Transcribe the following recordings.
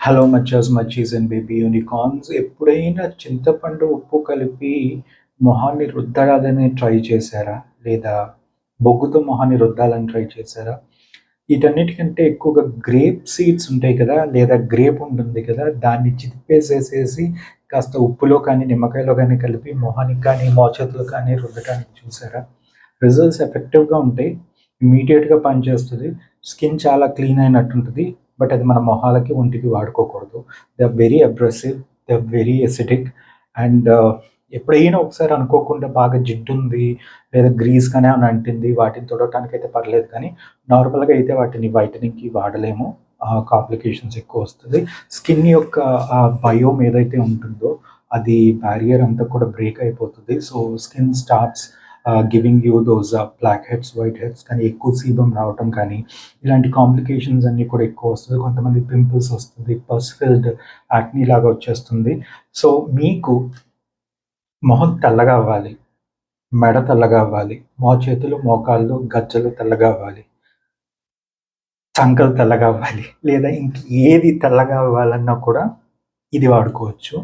Hello మచ్చాస్, మచ్చీస్ and baby unicorns. ఎప్పుడైనా చింతపండు, ఉప్పు కలిపి మొహాన్ని రుద్దడాలని ట్రై చేశారా? లేదా బొగ్గుతో మొహాన్ని రుద్దాలని ట్రై చేశారా? వీటన్నిటికంటే ఎక్కువగా గ్రేప్ సీడ్స్ ఉంటాయి కదా! లేదా గ్రేప్ ఉంటుంది కదా! దాన్ని చిదిపేసేసేసి కాస్త ఉప్పులో కానీ, నిమ్మకాయలో కానీ కలిపి మొహానికి కానీ, మోచేతులకు కానీ రుద్దటానికి చూసారా? రిజల్ట్స్ ఎఫెక్టివ్‌గా ఉంటాయి. ఇమ్మీడియేట్‌గా పనిచేస్తది. స్కిన్ చాలా క్లీన్ అయినట్టుంటది. బట్ అది మన మొహాలకి, ఒంటికి వాడుకోకూడదు. They are very abrasive. They are very acidic. And ఎప్పుడైనా ఒకసారి అనుకోకుండా బాగా జిడ్డుంది, లేదా గ్రీస్ కానీ ఏమైనా అంటింది, వాటిని తుడవటానికైతే పర్లేదు కానీ, నార్మల్‌గా అయితే వాటిని వైటనింగ్‌కి వాడలేము. కాంప్లికేషన్స్ ఎక్కువొస్తది. స్కిన్ యొక్క బయోమ్ ఏదైతే ఉంటుందో, అది బ్యారియర్ అంతా కూడా బ్రేక్ అయిపోతది. So, skin starts giving you those blackheads, whiteheads కానీ, ఎక్కువ సీబమ్ రావటం కానీ, ఇలాంటి కాంప్లికేషన్స్ అన్నీ కూడా ఎక్కువ వస్తుంది. కొంతమంది పింపుల్స్ వస్తుంది, పస్ ఫిల్డ్ యాక్నీ లాగా వచ్చేస్తుంది. సో, మీకు మొహం తెల్లగా అవ్వాలి, మెడ తెల్లగా అవ్వాలి, మోచేతులు, మోకాళ్ళు, గజ్జలు తెల్లగా అవ్వాలి, చంకలు తెల్లగా అవ్వాలి, లేదా ఏది తెల్లగా అవ్వాలన్నా కూడా ఇది వాడుకోవచ్చు.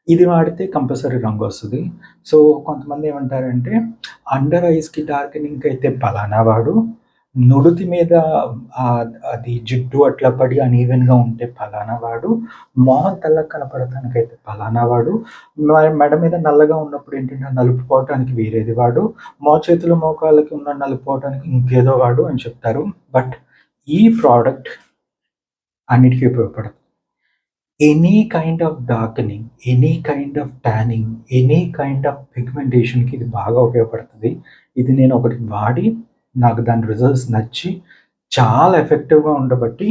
ఇది వాడితే కంపల్సరీ రంగొస్తది. సో, కొంతమంది ఏమంటారంటే, అండర్ ఐస్‌కి డార్కెనింగ్‌కి అయితే పలానా వాడు, నుడుతి మీద అది జిడ్డు అట్లా పడి అన్‌ఈవెన్‌గా ఉంటే పలానా వాడు, మొహం తెల్లగా కనపడటానికైతే పలానా వాడు, మెడ మీద నల్లగా ఉన్నప్పుడు ఏంటంటే, ఆ నలుపు పోవటానికి వేరేది వాడు, మోచేతులు, మోకాళ్ళకి ఉన్న నలుపు పోవటానికి ఇంకేదో వాడు అని చెప్తారు. బట్ ఈ ప్రోడక్ట్ అన్నిటికి ఉపయోగపడదు. Any kind of darkening, any kind of tanning, any kind of పిగ్మెంటేషన్‌కి ఇది బాగా ఉపయోగపడుతది. ఇది నేను ఒకటి వాడి, నాకు దాని రిజల్ట్స్ నచ్చి, చాలా ఎఫెక్టివ్‌గా ఉండబట్టి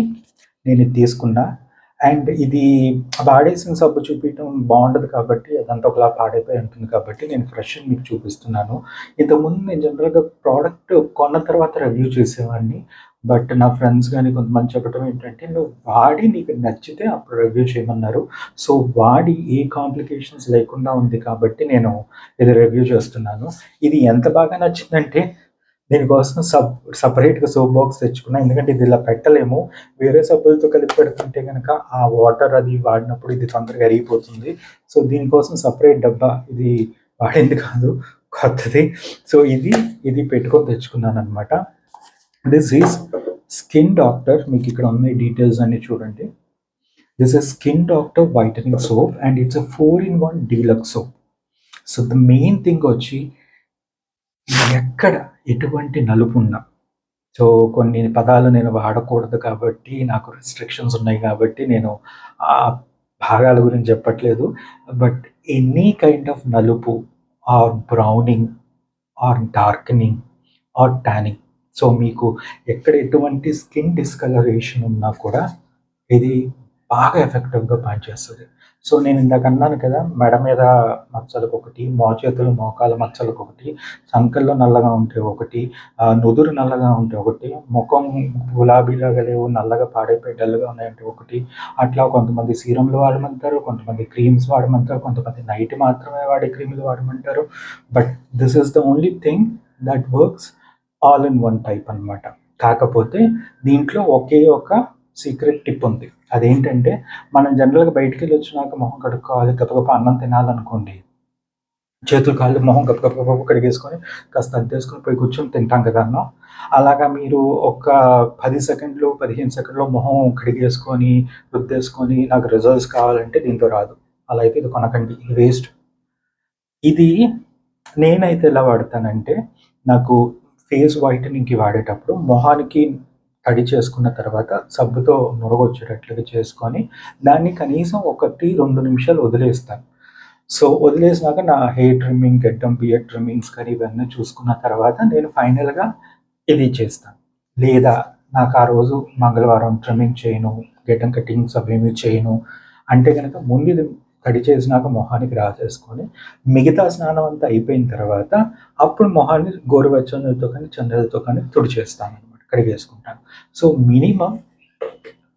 నేనిది తీసుకున్నా. అండ్ ఇది వాడేసిన సబ్బు చూపియటం బావుండదు కాబట్టి, అదంతా ఒకలా పాడైపోయి ఉంటుంది కాబట్టి, నేను ఫ్రెష్‌ది మీకు చూపిస్తున్నాను. ఇంతకుముందు నేను జనరల్‌గా ప్రోడక్ట్ కొన్న తర్వాత రివ్యూ చేసేవాడిని. బట్ నా ఫ్రెండ్స్ గాని కొంతమంది చెప్పడం ఏంటంటే, "నువ్వు వాడి నీకు నచ్చితే అప్పుడు రివ్యూ చేయమన్నారు." సో, వాడి ఏ కాంప్లికేషన్స్ లేకుండా ఉంది కాబట్టి నేను ఇది రివ్యూ చేస్తున్నాను. ఇది ఎంత బాగా నచ్చిందంటే, దీనికోసం సెపరేట్‌గా సోప్ బాక్స్ తెచ్చుకున్నా. ఎందుకంటే ఇది ఇలా పెట్టలేము. వేరే సబ్బులతో కలిపి పెడుతుంటే గనక ఆ వాటర్ అది వాడినప్పుడు ఇది తొందరగా అరిగిపోతుంది. సో, దీనికోసం సెపరేట్ డబ్బా, ఇది వాడింది కాదు, కొత్తది. సో, ఇది పెట్టుకొని తెచ్చుకున్నాననమాట. This is skin doctor. మీకిక్కడ ఉన్నాయి డీటెయిల్స్ అన్నీ చూడండి. This is skin doctor whitening soap and it's a 4 in 1 deluxe soap. So, the main thing వచ్చి ఎక్కడ ఎటువంటి నలుపున్నా, సో, కొన్ని పదాలు నేను వాడకూడదు కాబట్టి, నాకు రిస్ట్రిక్షన్స్ ఉన్నాయి కాబట్టి, నేను ఆ భాగాల గురించి చెప్పట్లేదు. బట్ ఎనీ కైండ్ ఆఫ్ నలుపు or browning or darkening or tanning. So, మీకు ఎక్కడ ఎటువంటి స్కిన్ డిస్కలరేషన్ ఉన్నా కూడా ఇది బాగా ఎఫెక్టివ్‌గా పనిచేస్తది. సో, నేను ఇందాక అన్నాను కదా! మెడ మీద మచ్చలకొకటి, మోచేతులు, మోకాళ్ళ మచ్చలకొకటి, సంకల్లో నల్లగా ఉంటే ఒకటి, నుదురు నల్లగా ఉంటే ఒకటి, ముఖం గులాబీలాగా లేవు, నల్లగా పాడైపోయి డల్‌గా ఉన్నాయంటే ఒకటి. అట్లా కొంతమంది సీరమ్‌లు వాడమంటారు, కొంతమంది క్రీమ్స్ వాడమంటారు, కొంతమంది నైట్ మాత్రమే వాడే క్రీములు వాడమంటారు. But this is the only thing that works all in one type అనమాట. కాకపోతే దీంట్లో ఒకే ఒక సీక్రెట్ టిప్ ఉంది. అదేంటంటే, మనం జనరల్‌గా బయటికెళ్ళొచ్చినాక మొహం కడుక్కోవాలి, గబగబా అన్నం తినాలనుకోండి, చేతులు, కాళ్ళు, మొహం గబగబా కడిగేసుకొని, కాస్త అద్దేసుకొని పోయి కూర్చొని తింటాం కదా అన్నం. అలాగా మీరు ఒక 10 సెకండ్లు, 15 సెకండ్‌లో మొహం కడిగేసుకొని, రుద్దేసుకొని, నాకు రిజల్ట్స్ కావాలంటే దీంతో రాదు. అలా అయితే ఇది కొనకండి. ఇది వేస్ట్. ఇది నేనైతే ఎలా వాడతానంటే, నాకు ఫేస్ వైటనింగ్‌కి వాడేటప్పుడు మొహానికి తడి చేసుకున్న తర్వాత సబ్బుతో నురగొచ్చేటట్లుగా చేసుకొని, దాన్ని కనీసం 1, 2 నిమిషాలు వదిలేస్తాను. సో, వదిలేసినాక నా హెయిర్ ట్రిమ్మింగ్, గెడ్డం, బియర్డ్ ట్రిమ్మింగ్స్ కానీ ఇవన్నీ చూసుకున్న తర్వాత నేను ఫైనల్‌గా ఇది చేస్తాను. లేదా నాకు ఆ రోజు మంగళవారం ట్రిమ్మింగ్ చేయను, గెడ్డం కటింగ్స్ అవేమీ చేయను అంటే గనక ముందు ఇది తడి చేసినాక మొహానికి రాసేసుకొని, మిగతా స్నానం అంతా అయిపోయిన తర్వాత అప్పుడు మొహాన్ని గోరువెచ్చని నీళ్ళతో కానీ, చన్నీళ్ళతో కానీ తుడిచేస్తాననమాట. కడిగేసుకుంటాను. సో, మినిమమ్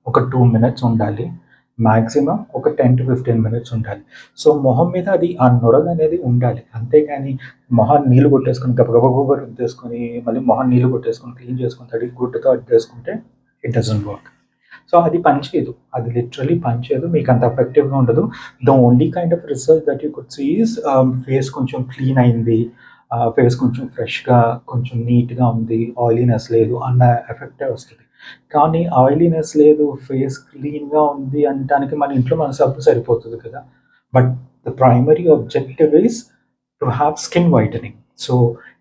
ఒక 2 మినిట్స్ ఉండాలి. మాక్సిమం ఒక 10-15 మినిట్స్ ఉండాలి. సో, మొహం మీద అది ఆ నురగనేది ఉండాలి. అంతేగాని మొహాన్ని నీళ్లు కొట్టేసుకొని గబగబా రుద్దేసుకొని, మళ్ళీ మొహాన్ని నీళ్లు కొట్టేసుకొని, క్లీన్ చేసుకొని, తడి గుడ్డతో అద్దేసుకుంటే ఇట్ డజంట్ వర్క్. సో అది పనిచేయదు. అది లిటరల్లీ పనిచేయదు. మీకంత ఎఫెక్టివ్‌గా ఉండదు. The only kind of result that you could see is face కొంచెం క్లీన్ అయింది. ఫేస్ కొంచెం ఫ్రెష్‌గా, కొంచెం నీట్‌గా ఉంది. ఆయిలీనెస్ లేదు అన్న ఎఫెక్టే వస్తది. కానీ ఆయిలీనెస్ లేదు, ఫేస్ క్లీన్‌గా ఉంది అనటానికి మన ఇంట్లో మన సబ్బు సరిపోతది కదా! But the primary objective is to have skin whitening. So,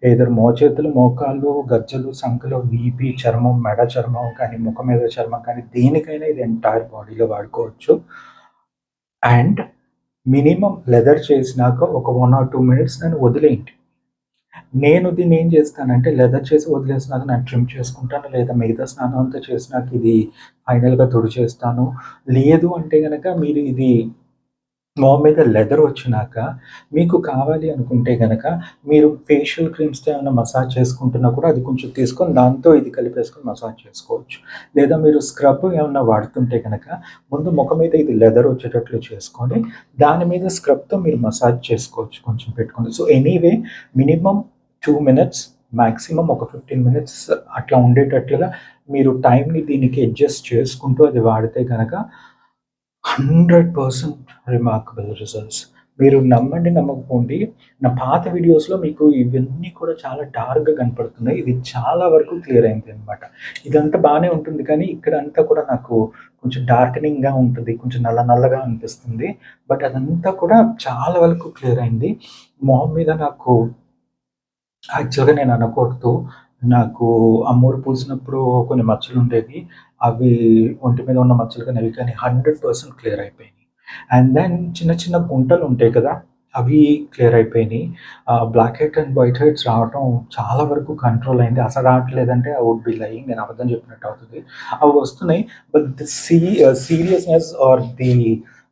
either మోచేతులు, మోకాళ్ళు, గజ్జలు, సంకలు, వీపు, చర్మం, మెడ చర్మం కానీ, ముఖం మీద చర్మం కానీ దేనికైనా ఇది ఎంటైర్ బాడీలో వాడుకోవచ్చు. అండ్ మినిమమ్ లెదర్ చేసినాక ఒక 1 ఆర్ 2 మినిట్స్ దాన్ని వదిలేయండి. నేను దీన్నేం చేస్తానంటే లెదర్ చేసి వదిలేసినాక నేను ట్రిమ్ చేసుకుంటాను. లేదా మిగతా స్నానం అంతా చేసినాక ఇది ఫైనల్‌గా తుడిచేస్తాను. లేదు అంటే గనక మీరు ఇది మొహం మీద లెదర్ వచ్చినాక మీకు కావాలి అనుకుంటే గనక మీరు ఫేషియల్ క్రీమ్స్‌తో ఏమన్నా మసాజ్ చేసుకుంటున్నా కూడా అది కొంచెం తీసుకొని దాంతో ఇది కలిపేసుకొని మసాజ్ చేసుకోవచ్చు. లేదా మీరు స్క్రబ్ ఏమన్నా వాడుతుంటే గనక ముందు ముఖం మీద ఇది లెదర్ వచ్చేటట్లు చేసుకొని దాని మీద స్క్రబ్‌తో మీరు మసాజ్ చేసుకోవచ్చు కొంచెం పెట్టుకొని. So, anyway minimum 2 minutes, maximum ఒక 15 మినిట్స్ అట్లా ఉండేటట్లుగా మీరు టైమ్‌ని దీనికి అడ్జస్ట్ చేసుకుంటూ అది వాడితే గనక 100% రిమార్కబుల్ రిజల్ట్స్. మీరు నమ్మండి, నమ్మకపోండి. నా పాత వీడియోస్‌లో మీకు ఇవన్నీ కూడా చాలా డార్క్‌గా కనపడుతున్నాయి. ఇది చాలా వరకు క్లియర్ అయిందనమాట. ఇదంతా బానే ఉంటుంది కానీ ఇక్కడంతా కూడా నాకు కొంచెం డార్కెనింగ్‌గా ఉంటది. కొంచెం నల్ల నల్లగా అనిపిస్తుంది. బట్ అదంతా కూడా చాలా వరకు క్లియర్ అయింది. మొహం మీద నాకు యాక్చువల్‌గా నేను అనకూడదు. నాకు అమ్మోరు పూసినప్పుడు కొన్ని మచ్చలుండేవి. అవి ఒంటి మీద ఉన్న మచ్చలు కానీ, అవి కానీ 100% క్లియర్ అయిపోయినాయి. అండ్ దెన్ చిన్న చిన్న గుంటలుంటాయి కదా! అవి క్లియర్ అయిపోయినాయి. Blackhead and whiteheads రావటం చాలా వరకు కంట్రోల్ అయింది. అసలు రావట్లేదంటే ఐ వుడ్ బి లయింగ్. నేను అబద్ధం చెప్పినట్టు అవుతది. అవి వస్తున్నాయి. బట్ ది సీరియస్‌నెస్ ఆర్ ది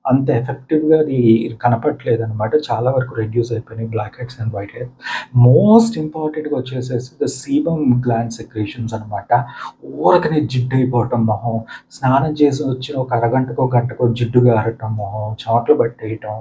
అంత ఎఫెక్టివ్‌గా అది కనపట్లేదనమాట. చాలా వరకు రెడ్యూస్ అయిపోయినాయి blackheads and whiteheads. Most ఇంపార్టెంట్‌గా వచ్చేసేసి ద సీబమ్ గ్లాండ్ సెక్రీషన్స్ అనమాట. ఊరకనే జిడ్డయిపోవటం మొహం, స్నానం చేసి వచ్చిన ఒక అరగంటకో, గంటకో జిడ్డు గారటం మొహం, చెమటలు పట్టేయటం,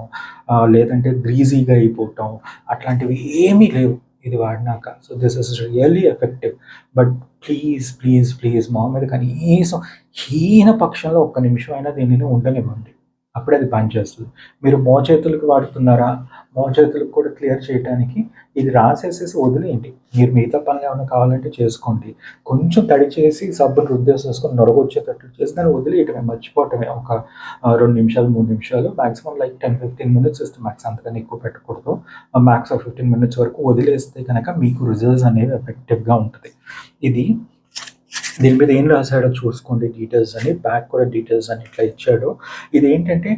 లేదంటే గ్రీజీగా అయిపోవటం అట్లాంటివి ఏమీ లేవు ఇది వాడినాక. So, this is really effective. But please, please, please మొహం మీద కనీసం హీన పక్షంలో ఒక్క నిమిషం అయినా దీనిని ఉండనివ్వండి. అప్పుడే అది పనిచేస్తది. మీరు మోచేతులకు వాడుతున్నారా? మోచేతులకు కూడా క్లియర్ చేయటానికి ఇది రాసేసేసి వదిలేయండి. మీరు మిగతా పనులేమన్నా కావాలంటే చేసుకోండి. కొంచెం తడి చేసి సబ్బుని రుద్దేసేసుకొని నొరగొచ్చేటట్లు చేసి దాన్ని వదిలేయటమే, మర్చిపోవటమే. ఒక 2 నిమిషాలు, 3 నిమిషాలు maximum like 10, 15 minutes is the max. అంతకన్నా ఎక్కువ పెట్టకూడదు. మాక్స్ ఆఫ్ 15 మినిట్స్ వరకు వదిలేస్తే గనక మీకు రిజల్ట్స్ అనేవి ఎఫెక్టివ్‌గా ఉంటది. ఇది దీని మీద ఏం రాసాడో చూసుకోండి డీటెయిల్స్ అని. బ్యాక్ కూడా డీటెయిల్స్ అని ఇట్లా ఇచ్చాడు. ఇదేంటంటే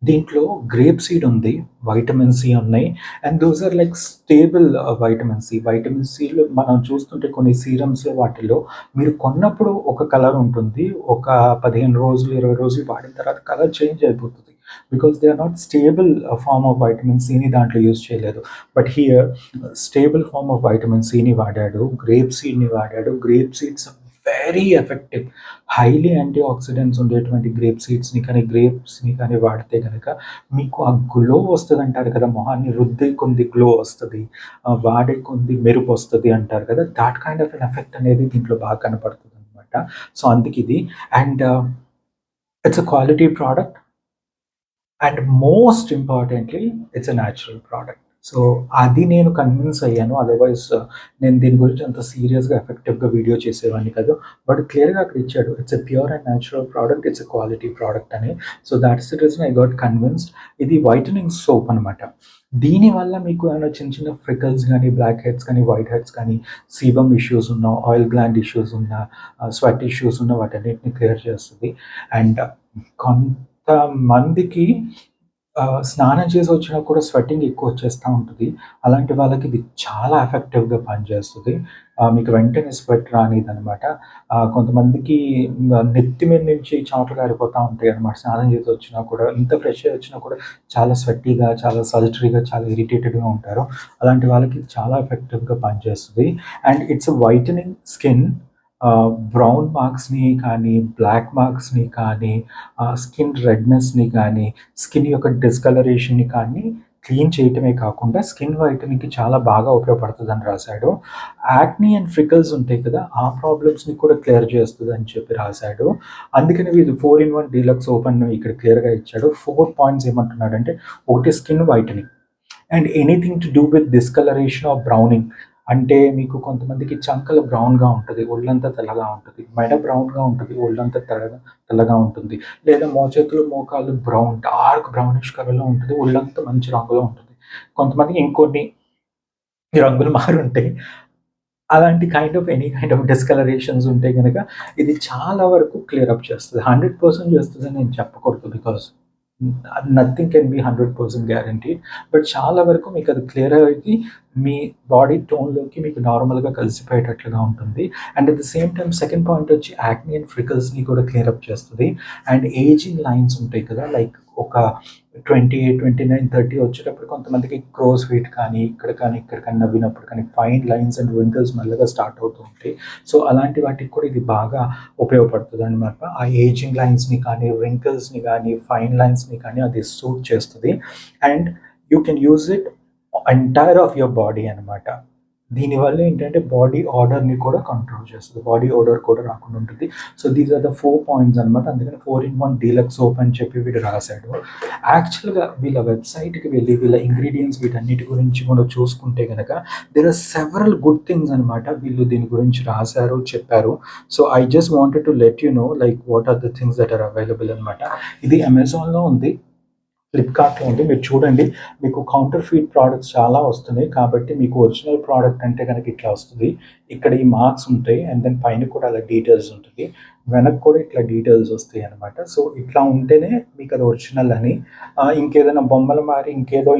దీంట్లో గ్రేప్ సీడ్ ఉంది, వైటమిన్ సి ఉన్నాయి. And those are like stable vitamin C. Vitamin సిలో మనం చూస్తుంటే కొన్ని సీరమ్స్‌లో వాటిల్లో మీరు కొన్నప్పుడు ఒక కలర్ ఉంటుంది. ఒక 15 రోజులు, 20 రోజులు వాడిన తర్వాత కలర్ చేంజ్ అయిపోతది. Because they are not stable form of vitamin సిని దాంట్లో యూజ్ చేయలేదు. But here stable form of vitamin సిని వాడాడు. గ్రేప్ సీడ్‌ని వాడాడు. Grape seeds very effective. Highly antioxidants ఉండేటువంటి గ్రేప్స్‌ని కానీ వాడితే గనక మీకు ఆ గ్లో వస్తదంటారు కదా! మొహాన్ని రుద్దే కొద్ది గ్లో వస్తది. వాడే కొద్ది మెరుపొస్తది అంటారు కదా! That kind of an effect అనేది దీంట్లో బాగా కనపడుతదనమాట. సో, అందుకిది. And it's a quality product. And most importantly it's a natural product. So, అది నేను కన్విన్స్ అయ్యాను. అదర్‌వైజ్ నేను దీని గురించి అంత సీరియస్‌గా, ఎఫెక్టివ్‌గా వీడియో చేసేవాడిని కాదు. బట్ క్లియర్‌గా అక్కడ ఇచ్చాడు. It's a pure and natural product. It's a quality product అని. So, that's the reason I got convinced. ఇది వైటనింగ్ సోప్ అనమాట. దీనివల్ల మీకు ఏమైనా చిన్న చిన్న ఫ్రికల్స్ గానీ, బ్లాక్ హెడ్స్ కానీ, వైట్ హెడ్స్ కానీ, సీబమ్ ఇష్యూస్ ఉన్నా, ఆయిల్ గ్లాండ్ ఇష్యూస్ ఉన్నా, స్వెట్ ఇష్యూస్ ఉన్నా వాటన్నిటిని క్లియర్ చేస్తది. అండ్ కొంతమందికి స్నానం చేసి వచ్చినా కూడా స్వెట్టింగ్ ఎక్కువ వచ్చేస్తా ఉంటది. అలాంటి వాళ్ళకి ఇది చాలా ఎఫెక్టివ్‌గా పనిచేస్తది. మీకు వెంటనే స్వెట్ రానిదనమాట. కొంతమందికి నెత్తి మీద నుంచి చెమటలు కారిపోతా ఉంటాయనమాట. స్నానం చేసి వచ్చినా కూడా, ఎంత ఫ్రెష్ అయ్యి వచ్చినా కూడా చాలా స్వెట్టీగా, చాలా సల్టరీగా, చాలా ఇరిటేటెడ్‌గా ఉంటారు. అలాంటి వాళ్ళకి ఇది చాలా ఎఫెక్టివ్‌గా పనిచేస్తది. And it's whitening skin. Brown మార్క్స్‌ని కానీ, బ్లాక్ మార్క్స్‌ని కానీ, స్కిన్ రెడ్‌నెస్‌ని కానీ, స్కిన్ యొక్క డిస్కలరేషన్‌ని కానీ క్లీన్ చేయటమే కాకుండా స్కిన్ వైటనింగ్‌కి చాలా బాగా ఉపయోగపడుతదని రాసాడు. యాక్ని అండ్ ఫ్రికల్స్ ఉంటాయి కదా! ఆ ప్రాబ్లమ్స్‌ని కూడా క్లియర్ చేస్తదని చెప్పి రాసాడు. అందుకని వీళ్ళు 4 ఇన్ 1 డీలక్స్ ఓపెన్ ఇక్కడ క్లియర్‌గా ఇచ్చాడు. 4 పాయింట్స్ ఏమంటున్నాడంటే, ఒకటి skin whitening and anything to do with discolouration or browning. అంటే మీకు కొంతమందికి చంకలు బ్రౌన్‌గా ఉంటది. ఒళ్ళంతా తెల్లగా ఉంటది. మెడ బ్రౌన్‌గా ఉంటది. ఒళ్ళంతా తెల్లగా ఉంటుంది. లేదా మోచేతులు, మోకాళ్ళు డార్క్ బ్రౌనిష్ కలర్‌లో ఉంటది. ఒళ్ళంతా మంచి రంగులో ఉంటుంది. కొంతమందికి ఇంకొన్ని రంగులు మారుంటాయి. అలాంటి ఎనీ కైండ్ ఆఫ్ డిస్కలరేషన్స్ ఉంటే గనక ఇది చాలా వరకు క్లియర్ అప్ చేస్తది. 100% చేస్తదని నేను చెప్పకూడదు. Because nothing can be 100% guarantee. But చాలా వరకు మీకు అది క్లియర్ అయ్యి మీ బాడీ టోన్‌లోకి మీకు నార్మల్‌గా కలిసిపోయేటట్లుగా ఉంటుంది. And at the same time second point వచ్చి యాక్ని అండ్ ఫ్రికల్స్‌ని కూడా క్లియర్ అప్ చేస్తది. అండ్ ఏజింగ్ లైన్స్ ఉంటాయి కదా! లైక్ ఒక 28, 29, 30 వచ్చేటప్పుడు కొంతమందికి క్రోస్ ఫీట్ కానీ, ఇక్కడ కానీ నవ్వినప్పుడు కానీ ఫైన్ లైన్స్ అండ్ రింకిల్స్ మెల్లగా స్టార్ట్ అవుతూ ఉంటాయి. సో, అలాంటి వాటికి కూడా ఇది బాగా ఉపయోగపడుతదనమాట. ఆ ఏజింగ్ లైన్స్‌ని కానీ, రింకిల్స్‌ని గానీ, ఫైన్ లైన్స్‌ని కానీ అది సూట్ చేస్తది. And you can use it entire of your body అనమాట. దీనివల్ల ఏంటంటే బాడీ ఓడర్‌ని కూడా కంట్రోల్ చేస్తది. బాడీ ఓడర్ కూడా రాకుండా ఉంటుంది. So, these are the 4 points అనమాట. అందుకని 4 ఇన్ 1 డీలక్స్ సోప్ అని చెప్పి వీడు రాసాడు. యాక్చువల్‌గా వీళ్ళ వెబ్‌సైట్‌కి వెళ్ళి వీళ్ళ ఇంగ్రీడియెంట్స్ వీటన్నిటి గురించి మనం చూసుకుంటే గనక there are several good things అనమాట. వీళ్ళు దీని గురించి రాసారు, చెప్పారు. So, I just wanted to let you know like what are the things that are available అనమాట. ఇది అమెజాన్‌లో ఉంది. ఫ్లిప్‌కార్ట్‌లో ఉంది. మీరు చూడండి. మీకు కౌంటర్ ఫీట్ ప్రొడక్ట్స్ చాలా వస్తున్నాయి. కాబట్టి మీకు ఒరిజినల్ ప్రొడక్ట్ అంటే గనక ఇట్లా వస్తది. ఇక్కడ ఈ మార్క్స్ ఉంటాయి. అండ్ దెన్ పైన కూడా అలా డీటెయిల్స్ ఉంటది. వెనక కూడా ఇట్లా డీటెయిల్స్ వస్తాయన్నమాట. సో, ఇట్లా ఉంటేనే మీకు అది ఒరిజినల్ అని. ఇంకేదైనా బొమ్మలు మారి ఇంకేదో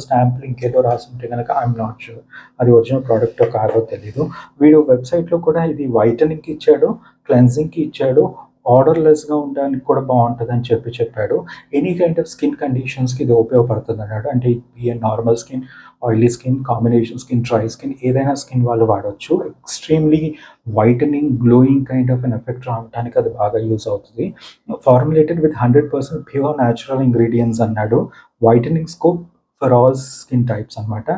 స్టాంపులు ఇంకేదో రాసుంటే గనక ఐయామ్ నాట్ ష్యూర్. అది ఒరిజినల్ ప్రొడక్టో కాదో తెలీదు. వీడు వెబ్‌సైట్‌లో కూడా ఇది వైటనింగ్‌కి ఇచ్చాడు, క్లెన్జింగ్‌కి ఇచ్చాడు, ఆర్డర్‌లెస్‌గా ఉండడానికి కూడా బావుంటదని చెప్పాడు. ఎనీ కైండ్ ఆఫ్ స్కిన్ కండిషన్స్‌కి ఇది ఉపయోగపడుతుందన్నాడు. అంటే normal skin, oily skin, combination skin, dry skin ఏదైనా స్కిన్ వాళ్ళు వాడొచ్చు. Extremely whitening, glowing kind of an effect రావడానికి అది బాగా యూజ్ అవుతది. Formulated with 100% pure natural ingredients అన్నాడు. Whitening scope for all skin types అనమాట.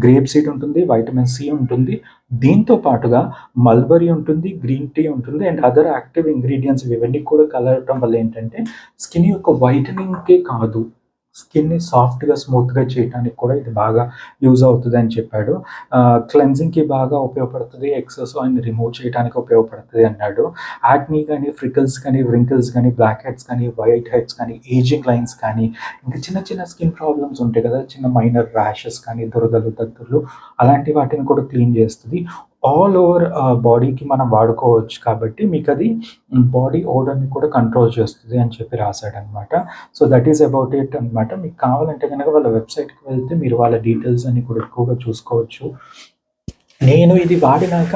గ్రేప్ సీడ్ ఉంటుంది, వైటమిన్ సి ఉంటుంది. దీంతో పాటుగా మల్బరీ ఉంటుంది, గ్రీన్ టీ ఉంటుంది అండ్ అదర్ యాక్టివ్ ఇంగ్రీడియెంట్స్ ఇవన్నీ కూడా కలవటం వల్ల ఏంటంటే స్కిన్ యొక్క వైటనింగ్‌కే కాదు, స్కిన్‌ని సాఫ్ట్‌గా, స్మూత్‌గా చేయటానికి కూడా ఇది బాగా యూజ్ అవుతదని చెప్పాడు. క్లెన్జింగ్‌కి బాగా ఉపయోగపడుతది. ఎక్సెస్ ఆయిల్‌ని రిమూవ్ చేయడానికి ఉపయోగపడుతది అన్నాడు. యాక్ని గానీ, ఫ్రికల్స్ కానీ, వ్రింకిల్స్ కానీ, బ్లాక్ హెడ్స్ కానీ, వైట్ హెడ్స్ కానీ, ఏజింగ్ లైన్స్ కానీ, ఇంకా చిన్న చిన్న స్కిన్ ప్రాబ్లమ్స్ ఉంటాయి కదా! చిన్న మైనర్ ర్యాషెస్ కానీ, దురదలు, దద్దుర్లు అలాంటి వాటిని కూడా క్లీన్ చేస్తది. ఆల్ ఓవర్ బాడీకి మనం వాడుకోవచ్చు కాబట్టి మీకది బాడీ ఓడర్‌ని కూడా కంట్రోల్ చేస్తది అని చెప్పి రాసాడనమాట. So, that is about it అనమాట. మీకు కావాలంటే గనక వాళ్ళ వెబ్‌సైట్‌కి వెళ్తే మీరు వాళ్ళ డీటెయిల్స్ అన్నీ కూడా ఎక్కువగా చూసుకోవచ్చు. నేను ఇది వాడినాక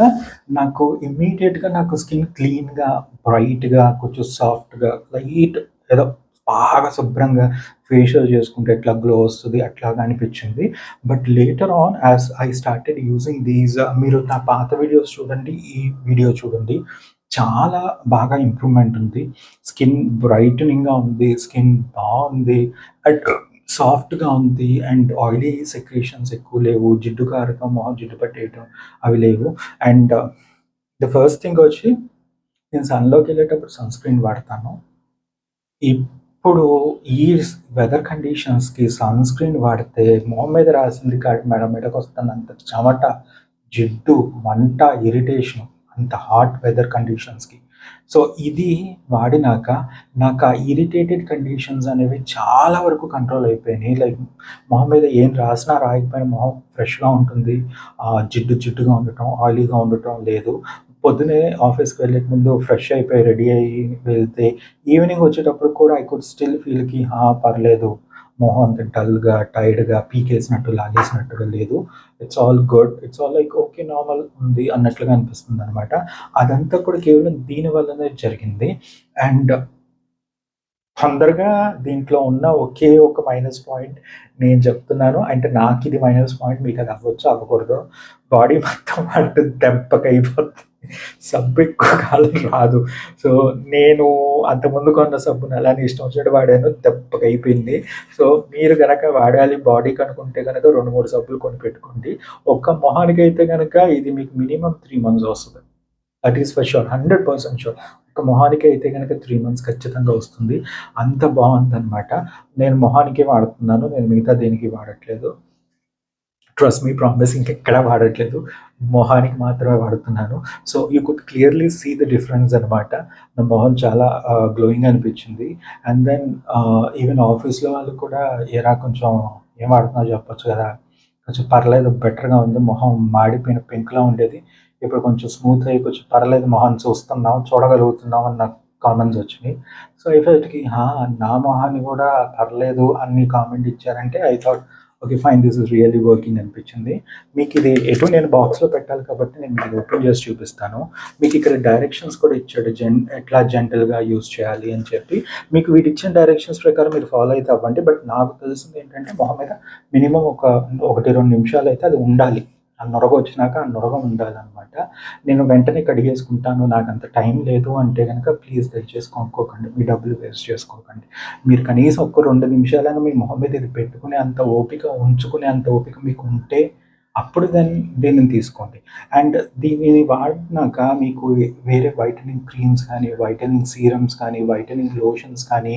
నాకు ఇమ్మీడియేట్‌గా నాకు స్కిన్ క్లీన్‌గా, బ్రైట్‌గా, కొంచెం సాఫ్ట్‌గా, లైట్ ఏదో బాగా శుభ్రంగా ఫేషియల్ చేసుకుంటే ఎట్లా గ్లో వస్తది అట్లాగా అనిపిచ్చింది. But later on as I started using these మీరు నా పాత వీడియోస్ చూడండి, ఈ వీడియో చూడండి. చాలా బాగా ఇంప్రూవ్‌మెంట్ ఉంది. స్కిన్ బ్రైటనింగ్‌గా ఉంది. స్కిన్ బావుంది. అండ్ సాఫ్ట్‌గా ఉంది. అండ్ ఆయిలీ సెక్రీషన్స్ ఎక్కువ లేవు. జిడ్డు కారటం, మొహం జిడ్డు పట్టేయటం అవి లేవు. అండ్ ద ఫస్ట్ థింగ్ వచ్చి నేను సన్‌లోకెళ్ళేటప్పుడు సన్ స్క్రీన్ వాడతాను. ఇప్పుడు ఈ వెదర్ కండిషన్స్‌కి సన్ స్క్రీన్ వాడితే మొహం మీద రాసింది కాదు మెడ మీదకొస్తున్నంత చెమట, జిడ్డు, మంట, ఇరిటేషన్ అంత హాట్ వెదర్ కండిషన్స్‌కి. సో, ఇది వాడినాక నాకు ఆ ఇరిటేటెడ్ కండిషన్స్ అనేవి చాలా వరకు కంట్రోల్ అయిపోయినాయి. లైక్ మొహం మీద ఏం రాసినా రాయకపోయినా మొహం ఫ్రెష్‌గా ఉంటుంది. జిడ్డుగా ఉండటం, ఆయిలీగా ఉండటం లేదు. పొద్దున్నే ఆఫీస్‌కి వెళ్ళే ముందు ఫ్రెష్ అయిపోయి రెడీ అయ్యి వెళ్తే ఈవినింగ్ వచ్చేటప్పుడు కూడా ఐ కుడ్ స్టిల్ ఫీల్‌కి పర్లేదు. మొహం అంత డల్‌గా, టైర్డ్‌గా, పీకేసినట్టు, లాగేసినట్టుగా లేదు. It's all good. It's all like okay normal ఉంది అన్నట్లుగా అనిపిస్తుందనమాట. అదంతా కూడా కేవలం దీని వల్లనే జరిగింది. అండ్ తొందరగా దీంట్లో ఉన్న ఒకే ఒక మైనస్ పాయింట్ నేను చెప్తున్నాను. అంటే నాకిది మైనస్ పాయింట్ మీకది అవ్వచ్చు, అవ్వకూడదు. బాడీ మొత్తం అటు దెబ్బకయిపోద్ది. సబ్బు ఎక్కువ కాలం రాదు. సో, నేను అంతకుముందు కొన్న సబ్బుని అలానే ఇష్టం వచ్చినట్టు వాడాను. దెబ్బకయిపోయింది. సో, మీరు గనక వాడాలి బాడీకి అనుకుంటే గనక 2, 3 సబ్బులు కొని పెట్టుకోండి. ఒక్క మొహానికైతే గనక ఇది మీకు మినిమమ్ 3 మంత్స్ వస్తది. That is for sure. 100% sure. ఒక మొహానికి అయితే గనక 3 మంత్స్ ఖచ్చితంగా వస్తుంది. అంత బావుందనమాట. నేను మొహానికే వాడుతున్నాను. నేను మిగతా దేనికి వాడట్లేదు. ట్రస్ట్ మీ ప్రామిస్ ఇంకెక్కడా వాడట్లేదు. మొహానికి మాత్రమే వాడుతున్నాను. So, you could clearly see the difference అనమాట. నా మొహం చాలా గ్లోయింగ్ అనిపించింది. అండ్ దెన్ ఈవెన్ ఆఫీస్‌లో వాళ్ళు కూడా "ఏరా కొంచెం ఏం వాడుతున్నావో చెప్పొచ్చు కదా! కొంచెం పర్లేదు బెటర్‌గా ఉంది. మొహం మాడిపోయిన పెంకులా ఉండేది. ఇప్పుడు కొంచెం స్మూత్ అయ్యి కొంచెం పర్లేదు మొహాన్ని చూస్తున్నాం, చూడగలుగుతున్నాం" అని నాకు కామెంట్స్ వచ్చినియి. సో, ఐ ఫెల్ట్ నా మొహాన్ని కూడా పర్లేదు అని కామెంట్ ఇచ్చారంటే I thought okay. Fine. This is really working అనిపించింది. మీకిది ఎటు నేను బాక్స్‌లో పెట్టాలి కాబట్టి నేను మీకు ఓపెన్ చేసి చూపిస్తాను. మీకిక్కడ డైరెక్షన్స్ కూడా ఇచ్చాడు. ఎట్లా జెంటిల్‌గా యూజ్ చేయాలి అని చెప్పి. మీకు వీడిచ్చిన డైరెక్షన్స్ ప్రకారం మీరు ఫాలో అయితే అవ్వండి. బట్ నాకు తెలిసిందేంటంటే మొహం మీద మినిమమ్ ఒక 1, 2 నిమిషాలైతే అది ఉండాలి. ఆ నొరగొచ్చినాక ఆ నొరగ ఉండాలనమాట. నేను వెంటనే కడిగేసుకుంటాను. నాకంత టైం లేదు అంటే గనక ప్లీజ్ దయచేసి కొనుక్కోకండి. మీ డబ్బులు వేస్ట్ చేసుకోకండి. మీరు కనీసం ఒక్క 2 నిమిషాలైనా మీ మొహం మీద ఇది పెట్టుకునే అంత ఓపిక, ఉంచుకునే అంత ఓపిక మీకుంటే అప్పుడు దీనిని తీసుకోండి. అండ్ దీనిని వాడినాక మీకు వేరే వైటనింగ్ క్రీమ్స్ కానీ, వైటనింగ్ సీరమ్స్ కానీ, వైటనింగ్ లోషన్స్ కానీ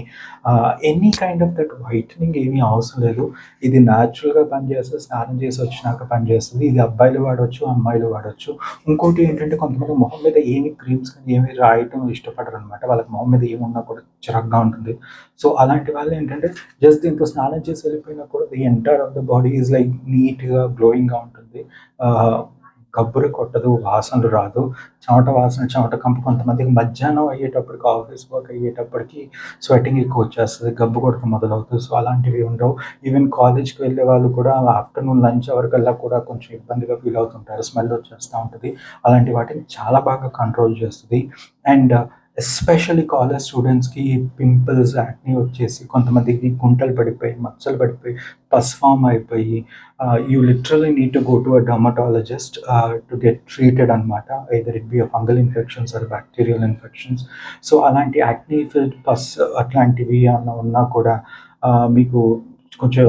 any kind of that whitening ఏమీ అవసరం లేదు. ఇది న్యాచురల్‌గా పనిచేస్తది. స్నానం చేసి వచ్చినాక పనిచేస్తది. ఇది అబ్బాయిలు వాడొచ్చు, అమ్మాయిలు వాడొచ్చు. ఇంకోటి ఏంటంటే కొంతమంది మొహం మీద ఏమి క్రీమ్స్ కానీ ఏమి రాయటం ఇష్టపడరనమాట. వాళ్ళకి మొహం మీద ఏమున్నా కూడా చిరాకుగా ఉంటుంది. సో, అలాంటి వాళ్ళేంటంటే జస్ట్ దీంతో స్నానం చేసి వెళ్ళిపోయినా కూడా the entire of the body is like నీట్‌గా, గ్లోయింగ్‌గా ఉంటుంది. ఆహ్, గబ్బురు కొట్టదు, వాసనలు రాదు. చెమట వాసన, చెమట కంపు కొంతమందికి మధ్యాహ్నం అయ్యేటప్పటికి ఆఫీస్ వర్క్ అయ్యేటప్పటికి స్వెటింగ్ ఎక్కువొచ్చేస్తది. గబ్బు కొడక మొదలవుతది. సో, అలాంటివి ఉండవు. ఈవెన్ కాలేజ్‌కి వెళ్ళే వాళ్ళు కూడా ఆఫ్టర్‌నూన్ లంచ్ అవర్ కల్లా కూడా కొంచెం ఇబ్బందిగా ఫీల్ అవుతుంటారు. స్మెల్ వచ్చేస్తా ఉంటది. అలాంటి వాటిని చాలా బాగా కంట్రోల్ చేస్తది. అండ్ ఎస్పెషల్లీ కాలేజ్ స్టూడెంట్స్‌కి పింపుల్స్, యాక్ని వచ్చేసి కొంతమందికి గుంటలు పడిపోయి, మచ్చలు పడిపోయి, పస్ ఫార్మ్ అయిపోయి you literally need to go to a dermatologist to get treated అనమాట. Either it be a fungal infections or bacterial infections. So, అలాంటి యాక్ని ఫిల్డ్ పస్ అట్లాంటివి ఏమన్నా ఉన్నా కూడా మీకు కొంచెం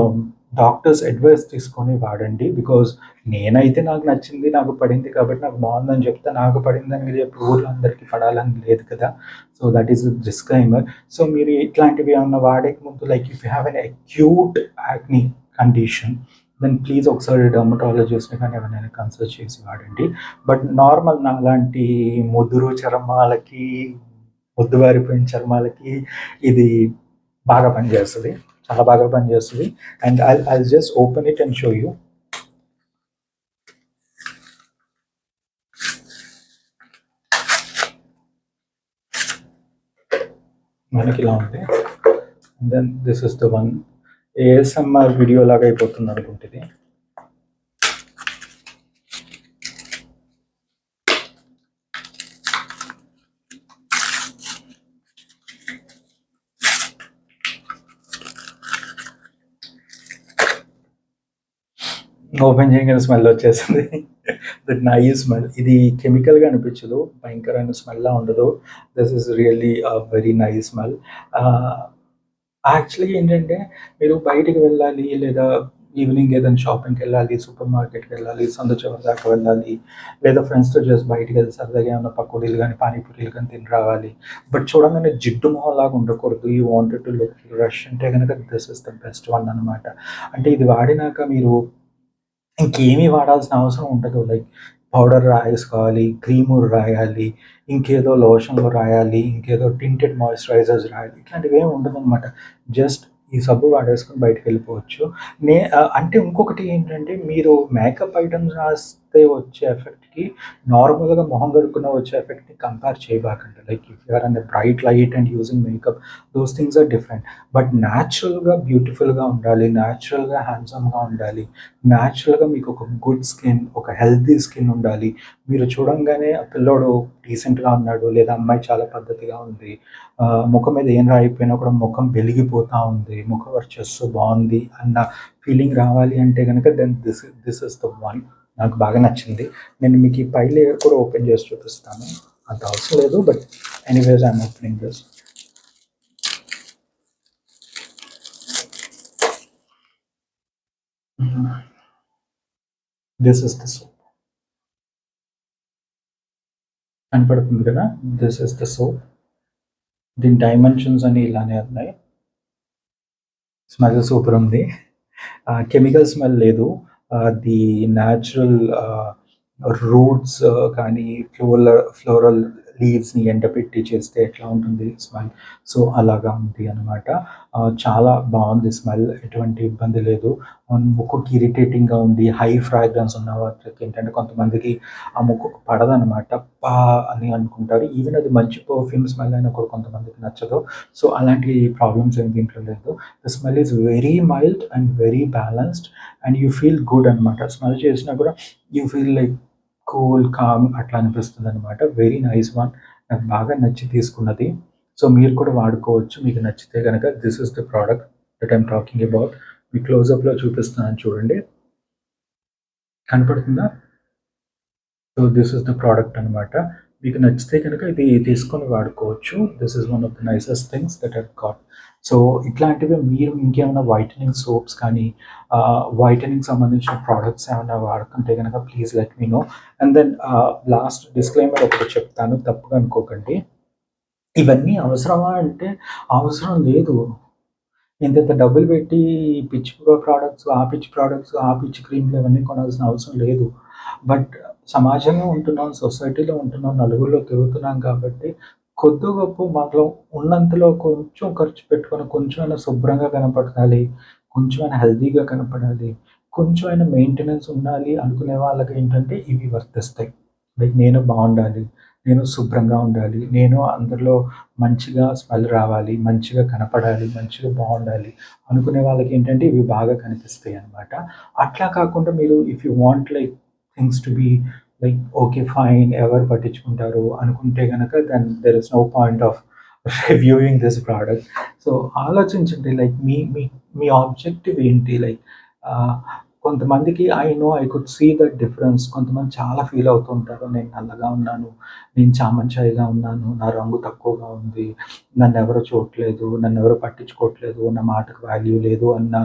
డాక్టర్స్ అడ్వైస్ తీసుకొని వాడండి. బికాజ్ నేనైతే నాకు నచ్చింది, నాకు పడింది కాబట్టి నాకు బావుందని చెప్తా. నాకు పడిందని చెప్పి ఊర్లో అందరికి పడాలని లేదు కదా! So, that is disclaimer. So, మీరు ఇట్లాంటివి ఏమన్నా వాడేకి ముందు like if you have an acute acne condition then please ఒకసారి డెర్మటాలజిస్ట్‌ని కానీ ఎవరినైనా కన్సల్ట్ చేసి వాడండి. బట్ నార్మల్ నాలాంటి ముదురు చర్మాలకి, మొద్దుబారిపోయిన చర్మాలకి ఇది బాగా పనిచేస్తది. చాలా బాగా పనిచేస్తది. And I'll just open it and show you. మనకిలా ఉంది. And then this is the one. ASMR video లాగా అయిపోతుంది అనుకుంట ఇది. ఓపెన్ చేయగానే స్మెల్ వచ్చేసింది. That nice smell. ఇది కెమికల్‌గా అనిపించదు. భయంకరమైన స్మెల్‌లా ఉండదు. This is really very nice smell. యాక్చువల్‌గా ఏంటంటే మీరు బయటికి వెళ్ళాలి లేదా ఈవినింగ్ ఏదైనా షాపింగ్‌కెళ్ళాలి, సూపర్ మార్కెట్‌కెళ్ళాలి, సందు చివరి దాకా వెళ్ళాలి, లేదా ఫ్రెండ్స్‌తో జస్ట్ బయటికెళ్ళి సరదాగా ఏమన్నా పకోడీలు గానీ, పానీపూరీలు గానీ తిని రావాలి. బట్ చూడంగానే జిడ్డు మొహంలాగా ఉండకూడదు. You wanted to look fresh అంటే గనక this is the best one అనమాట. అంటే ఇది వాడినాక మీరు ఇంకేమీ వాడాల్సిన అవసరం ఉండదు. లైక్ పౌడర్ రాయేసుకోవాలి, క్రీము రాయాలి, ఇంకేదో లోషన్‌లు రాయాలి, ఇంకేదో టింటెడ్ మాయిశ్చరైజర్స్ రాయాలి. ఇట్లాంటివేమి ఉండదనమాట. జస్ట్ ఈ సబ్బు వాడేసుకొని బయటికెళ్ళిపోవచ్చు. అంటే ఇంకొకటి ఏంటంటే మీరు మేకప్ ఐటెమ్స్ రాస్తే వచ్చే ఎఫెక్ట్‌కి నార్మల్‌గా మొహం కడుక్కున్న వచ్చే ఎఫెక్ట్‌ని కంపేర్ చేయబాకండి. Like if you are on a bright light and using makeup those things are different. But న్యాచురల్‌గా బ్యూటిఫుల్‌గా ఉండాలి. న్యాచురల్‌గా హ్యాండ్సమ్‌గా ఉండాలి. న్యాచురల్‌గా మీకు ఒక గుడ్ స్కిన్, ఒక హెల్తీ స్కిన్ ఉండాలి. మీరు చూడంగానే ఆ పిల్లోడు డీసెంట్‌గా ఉన్నాడు, లేదా అమ్మాయి చాలా పద్ధతిగా ఉంది. ముఖం మీద ఏం రాయకపోయినా కూడా ముఖం వెలిగిపోతా ఉంది. ముఖ వర్చస్సు బావుంది అన్న ఫీలింగ్ రావాలి అంటే గనక then this is the one. నాకు బాగా నచ్చింది. నేను మీకు ఈ పై లేయర్ కూడా ఓపెన్ చేసి చూపిస్తాను. అంత అవసరం లేదు, but anyways I'm opening this. This is the soap. కనపడుతుంది కదా, దిస్ ఇస్ ద సోప్. దీని డైమెన్షన్స్ అని ఇలానే ఉన్నాయి. స్మెల్ సూపర్ ఉంది. కెమికల్ స్మెల్ లేదు. ది న్యాచురల్ రూట్స్ కానీ ఫ్లోరల్ లీవ్స్ని ఎండపెట్టి చేస్తే ఎట్లా ఉంటుంది స్మెల్, సో అలాగా ఉంది అనమాట. చాలా బాగుంది స్మెల్, ఎటువంటి ఇబ్బంది లేదు. ముక్కుకి ఇరిటేటింగ్గా ఉంది. హై ఫ్రాగ్రెన్స్ ఉన్న వాళ్ళకి ఏంటంటే కొంతమందికి ఆ ముక్కుకు పడదనమాట, పా అని అనుకుంటారు. ఈవెన్ అది మంచి పర్ఫ్యూమ్ స్మెల్ అయినా కూడా కొంతమందికి నచ్చదు. సో అలాంటి ప్రాబ్లమ్స్ ఏమి దీంట్లో లేదు. The smell is very mild and very balanced and you feel good అనమాట. స్మెల్ చేసినా కూడా you feel like cool calm అట్లా అనిపిస్తుంది అనమాట. వెరీ నైస్ వన్, నాకు బాగా నచ్చి తీసుకున్నది. సో మీరు కూడా వాడుకోవచ్చు మీకు నచ్చితే కనుక. This is the product that I'm talking about. మీ క్లోజప్లో చూపిస్తున్నాను చూడండి, కనపడుతుందా? So this is the product అనమాట. మీకు నచ్చితే కనుక ఇది తీసుకొని వాడుకోవచ్చు. This is one of the nicest things that I've got. So ఇట్లాంటివి మీరు ఇంకేమైనా వైటనింగ్ సోప్స్ కానీ వైటనింగ్ సంబంధించిన ప్రోడక్ట్స్ ఏమైనా వాడుతుంటే కనుక please let me know. And then last disclaimer ఒకటి చెప్తాను, తప్పుగా అనుకోకండి. ఇవన్నీ అవసరమా అంటే అవసరం లేదు. ఇంతింత డబ్బులు పెట్టి పిచ్చి ప్రోడక్ట్స్, ఆ పిచ్చి క్రీమ్‌లు ఇవన్నీ కొనాల్సిన అవసరం లేదు. బట్ సమాజంలో ఉంటున్నాం, సొసైటీలో ఉంటున్నాం, నలుగురిలో తిరుగుతున్నాం కాబట్టి కొద్దో గొప్పో మనలో ఉన్నంతలో కొంచెం ఖర్చు పెట్టుకొని కొంచెమైనా శుభ్రంగా కనపడాలి, కొంచెమైనా హెల్తీగా కనపడాలి, కొంచెమైనా మెయింటెనెన్స్ ఉండాలి అనుకునే వాళ్ళకేంటంటే ఇవి వర్తిస్తాయి. లైక్ నేను బావుండాలి, నేను శుభ్రంగా ఉండాలి, నేను అందరిలో మంచిగా స్మెల్ రావాలి, మంచిగా కనపడాలి, మంచిగా బాగుండాలి అనుకునే వాళ్ళకి ఏంటంటే ఇవి బాగా కనిపిస్తాయి అనమాట. అట్లా కాకుండా మీరు if you want like things to be like okay fine ఎవరు పట్టించుకుంటారు అనుకుంటే గనక then there is no point of reviewing this product. So ఆలోచించండి లైక్ మీ మీ మీ ఆబ్జెక్టివ్ ఏంటి? లైక్ కొంతమందికి I know I could see that difference. కొంతమంది చాలా ఫీల్ అవుతూ ఉంటారు. నేను నల్లగా ఉన్నాను, నేను చామంచాయిగా ఉన్నాను, నా రంగు తక్కువగా ఉంది, నన్నెవరు చూడట్లేదు, నన్నెవరు పట్టించుకోవట్లేదు, నా మాటకు వాల్యూ లేదు అన్న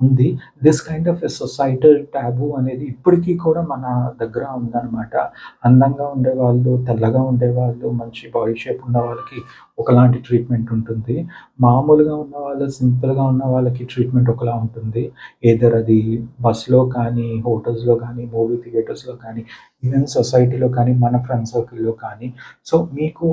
ఉంది. This kind of a societal taboo అనేది ఇప్పటికీ కూడా మన దగ్గర ఉందనమాట. అందంగా ఉండేవాళ్ళు, తెల్లగా ఉండేవాళ్ళు, మంచి బాడీ షేప్ ఉన్న వాళ్ళకి ఒకలాంటి ట్రీట్మెంట్ ఉంటుంది. మామూలుగా ఉన్నవాళ్ళు, సింపుల్‌గా ఉన్న వాళ్ళకి ట్రీట్మెంట్ ఒకలా ఉంటుంది. ఎయిదర్ అది బస్‌లో కానీ, హోటల్స్‌లో కానీ, మూవీ థియేటర్స్‌లో కానీ, ఈవెన్ సొసైటీలో కానీ, మన ఫ్రెండ్ సర్కిల్‌లో కానీ. సో, మీకు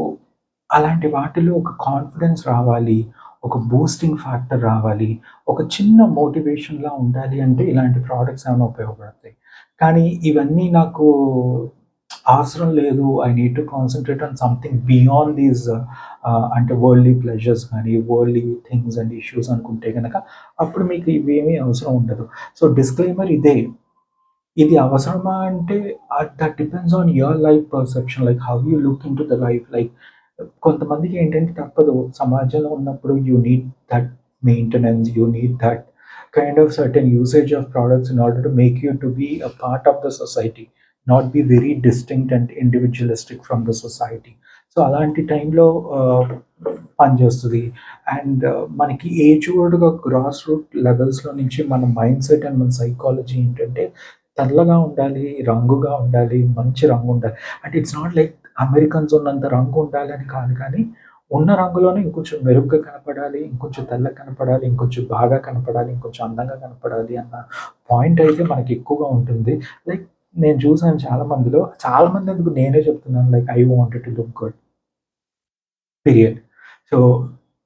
అలాంటి వాటిలో ఒక కాన్ఫిడెన్స్ రావాలి, ఒక బూస్టింగ్ ఫ్యాక్టర్ రావాలి, ఒక చిన్న మోటివేషన్‌లా ఉండాలి అంటే ఇలాంటి ప్రొడక్ట్స్ ఏమైనా ఉపయోగపడతాయి. కానీ ఇవన్నీ నాకు అవసరం లేదు. I need to concentrate on something beyond these అంటే వరల్డ్లీ ప్లెజర్స్ కానీ, వరల్డ్లీ థింగ్స్ అండ్ ఇష్యూస్ అనుకుంటే గనక అప్పుడు మీకు ఇవేమీ అవసరం ఉండదు. సో, డిస్క్లైమర్ ఇదే. ఇది అవసరమా అంటే that depends on your life perception. Like how you look into the life. Like కొంతమందికి ఏంటంటే తప్పదు. సమాజంలో ఉన్నప్పుడు you need that maintenance, you need that kind of certain usage of products in order to make you to be a part of the society. Not be very distinct and individualistic from the society. So, అలాంటి టైంలో పనిచేస్తది. And మనకి ఏజ్‌వర్డ్‌గా grass root లెవెల్స్‌లో నుంచి మన mind set and మన psychology ఏంటంటే తెల్లగా ఉండాలి, రంగుగా ఉండాలి, మంచి రంగు ఉండాలి. అంటే ఇట్స్ నాట్ లైక్ అమెరికన్స్ ఉన్నంత రంగు ఉండాలి అని కాదు కానీ, ఉన్న రంగులోనే ఇంకొంచెం మెరుగ్గా కనపడాలి, ఇంకొంచెం తెల్లగా కనపడాలి, ఇంకొంచెం బాగా కనపడాలి, ఇంకొంచెం అందంగా కనపడాలి అన్న పాయింట్ అయితే మనకి ఎక్కువగా ఉంటుంది. లైక్ నేను చూసాను చాలా మందిలో, చాలా మంది ఎందుకు నేనే చెప్తున్నాను like I wanted to look good. Period. So,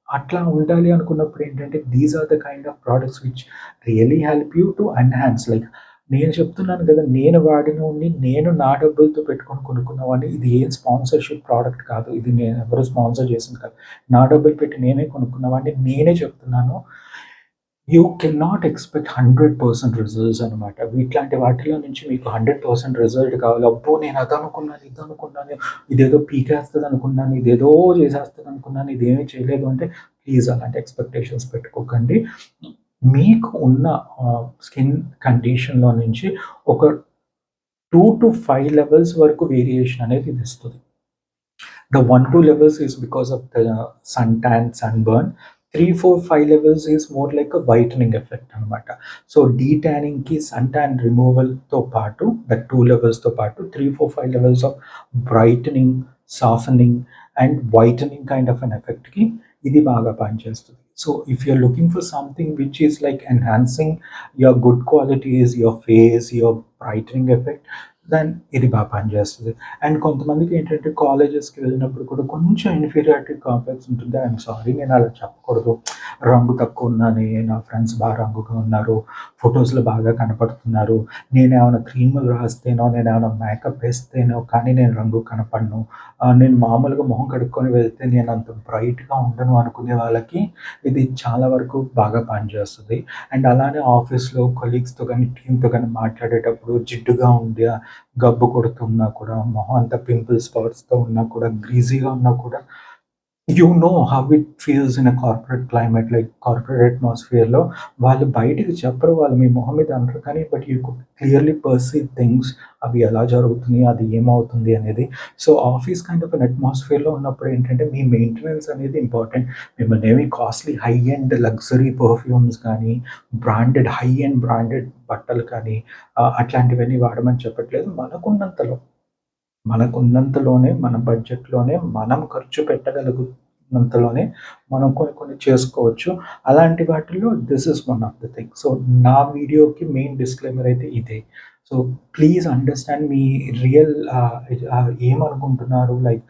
అట్లా ఉండాలి అనుకున్నప్పుడు ఏంటంటే these are the kind of products which really help you to enhance. Like నేను చెప్తున్నాను కదా! నేను వాడినోడిని, నేను నా డబ్బులతో పెట్టుకొని కొనుక్కున్నవాడిని. ఇది ఏం స్పాన్సర్‌షిప్ ప్రొడక్ట్ కాదు. ఇది నేను ఎవరు స్పాన్సర్ చేసింది కాదు. నా డబ్బులు పెట్టి నేనే కొనుక్కున్నవాడిని. నేనే చెప్తున్నాను. యూ కెనాట్ ఎక్స్‌పెక్ట్ 100% రిజల్ట్స్ అనమాట. ఇట్లాంటి వాటిలో నుంచి మీకు 100% రిజల్ట్ కావాలి. అబ్బో! నేను అదనుకున్నాను, ఇదనుకున్నాను, ఇదేదో పీకేస్తదనుకున్నాను, ఇదేదో చేసేస్తదనుకున్నాను, ఇదేమీ చేయలేదు అంటే ప్లీజ్ అలాంటి ఎక్స్‌పెక్టేషన్స్ పెట్టుకోకండి. మీకు ఉన్న స్కిన్ కండిషన్‌లో నుంచి ఒక 2 to 5 లెవెల్స్ వరకు వేరియేషన్ అనేది ఇది ఇస్తుంది. The 1-2 levels is because of the suntan, sunburn. 3-4-5 levels is more like a whitening effect అనమాట. సో డీటానింగ్కి సన్టాన్ రిమూవల్తో పాటు ద 2 లెవెల్స్తో పాటు 3-4-5 levels of brightening, softening and whitening kind of an ఎఫెక్ట్కి ఇది బాగా పనిచేస్తుంది. So if you're looking for something which is like enhancing your good qualities, your face, your brightening effect, then ఇది బాగా పనిచేస్తుంది. అండ్ కొంతమందికి ఏంటంటే కాలేజెస్కి వెళ్ళినప్పుడు కూడా కొంచెం ఇన్ఫీరియారిటీ కాంప్లెక్స్ ఉంటుంది. ఐఎమ్ సారీ, నేను అలా చెప్పకూడదు, రంగు తక్కువ ఉన్నాను, నా ఫ్రెండ్స్ బాగా రంగుగా ఉన్నారు, ఫొటోస్లో బాగా కనపడుతున్నారు, నేనేమైనా క్రీములు రాస్తేనో, నేనేమైనా మేకప్ వేస్తేనో కానీ నేను రంగు కనపడను, నేను మామూలుగా మొహం కడుక్కొని వెళ్తే నేను అంత బ్రైట్గా ఉండను అనుకునే వాళ్ళకి ఇది చాలా వరకు బాగా పనిచేస్తుంది. అండ్ అలానే ఆఫీస్లో కొలీగ్స్తో కానీ టీమ్తో కానీ మాట్లాడేటప్పుడు జిడ్డుగా ఉండి గబ్బు కొడుతున్నా కూడా, మొహం అంతా పింపుల్స్ స్పాట్స్తో ఉన్నా కూడా, గ్రీజీగా ఉన్నా కూడా, you know how it feels in a corporate climate, like corporate అట్మాస్ఫియర్లో వాళ్ళు బయటికి చెప్పరు, వాళ్ళు మీ మొహం మీద అనరు, కానీ but you could clearly perceive things, అవి ఎలా జరుగుతున్నాయి, అది ఏమవుతుంది అనేది. So office kind of an అట్మాస్ఫియర్లో ఉన్నప్పుడు ఏంటంటే మీ మెయింటెనెన్స్ అనేది ఇంపార్టెంట్. మిమ్మల్ని ఏమి costly high end luxury perfumes కానీ, బ్రాండెడ్ హై ఎండ్ బ్రాండెడ్ బట్టలు కానీ అట్లాంటివన్నీ వాడమని చెప్పట్లేదు. మనకున్నంతలోనే, మన బడ్జెట్‌లోనే, మనం ఖర్చు పెట్టగలిగినంతలోనే మనం కొన్ని కొన్ని చేసుకోవచ్చు. అలాంటి వాటిల్లో this is one of the thing. So నా వీడియోకి మెయిన్ డిస్క్లైమర్ అయితే ఇదే. సో ప్లీజ్ అండర్‌స్టాండ్ మీ రియల్ ఏమనుకుంటున్నారు. Like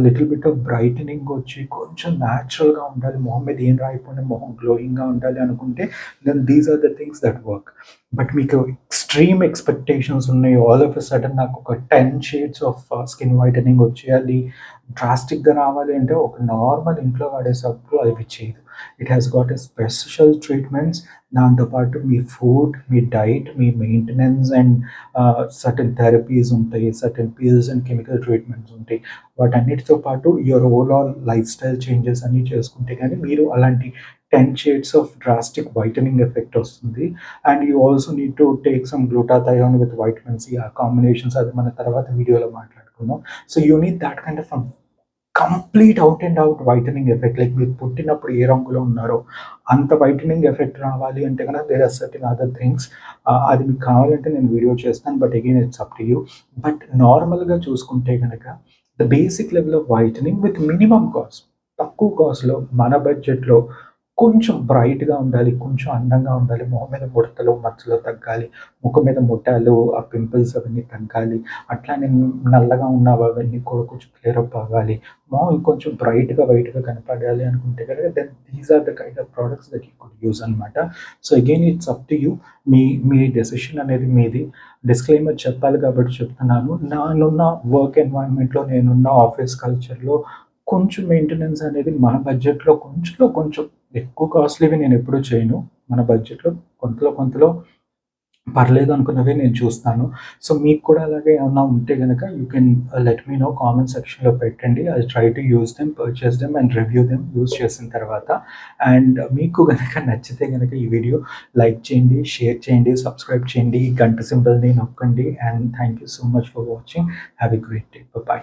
little bit of brightening వచ్చి కొంచెం న్యాచురల్‌గా ఉండాలి, మొహం మీద ఏం రాయకుండా మొహం గ్లోయింగ్‌గా ఉండాలి అనుకుంటే then these are the things that work. But మీకు ఎక్స్‌ట్రీమ్ ఎక్స్‌పెక్టేషన్స్ ఉన్నాయి. ఆల్ ఆఫ్ ఎ సడెన్ నాకు ఒక 10 షేడ్స్ ఆఫ్ స్కిన్ వైటనింగ్ వచ్చేయాలి, డ్రాస్టిక్‌గా రావాలి అంటే ఒక నార్మల్ ఇంట్లో వాడే సబ్బు అవి చేయదు. It has got a special treatments. దాంతో పాటు మీ ఫుడ్, మీ డైట్, మీ మెయింటెనెన్స్ అండ్ సర్టెన్ థెరపీస్ ఉంటాయి, certain pills and chemical treatments ఉంటాయి. వాటన్నిటితో పాటు your overall lifestyle changes అన్నీ చేసుకుంటే కానీ మీరు అలాంటి 10 shades of drastic whitening effect వస్తుంది. And you also need to take some glutathione with vitamin C, ఆ కాంబినేషన్స్ అది మన తర్వాత వీడియోలో మాట్లాడుకుందాం. So you need that kind of complete out and out whitening effect. Like మీరు పుట్టినప్పుడు ఏ రంగులో ఉన్నారో అంత వైటనింగ్ ఎఫెక్ట్ రావాలి అంటే కనుక there are certain other things. అది మీకు కావాలంటే నేను వీడియో చేస్తాను, but again it's up to you. But నార్మల్గా చూసుకుంటే కనుక the basic level of whitening with minimum cost, తక్కువ కాస్ట్లో మన బడ్జెట్లో కొంచెం బ్రైట్‌గా ఉండాలి, కొంచెం అందంగా ఉండాలి, మొహం మీద ముడతలు, మచ్చలు తగ్గాలి, ముఖం మీద మొటిమలు, ఆ పింపుల్స్ అవన్నీ తగ్గాలి, అట్లానే నల్లగా ఉన్నవి అవన్నీ కూడా కొంచెం క్లియర్ అప్ అవ్వాలి, మొహం ఇంకొంచెం బ్రైట్‌గా, వైట్‌గా కనపడాలి అనుకుంటే కనుక then these are the kind of products that you could use అనమాట. So again it's up to you. మీ మీ డెసిషన్ అనేది మీది. డిస్క్లైమర్ చెప్పాలి కాబట్టి చెప్తున్నాను. నేనున్న వర్క్ ఎన్వైరన్మెంట్‌లో, నేనున్న ఆఫీస్ కల్చర్‌లో కొంచెం మెయింటెనెన్స్ అనేది మన బడ్జెట్‌లో కొంచెంలో కొంచెం, ఎక్కువ కాస్ట్‌లీవి నేనెప్పుడూ చేయను. మన బడ్జెట్‌లో కొంతలో పర్లేదు అనుకున్నవే నేను చూస్తాను. సో మీకు కూడా అలాగే ఏమన్నా ఉంటే గనక you can let me know, comment సెక్షన్‌లో పెట్టండి. I try to use them, purchase them and review them use చేసిన తర్వాత. అండ్ మీకు గనక నచ్చితే గనక ఈ వీడియో లైక్ చేయండి, షేర్ చేయండి, సబ్స్క్రైబ్ చేయండి, గంట సింబల్‌ని నొక్కండి. And thank you so much for watching. Have a great day. By.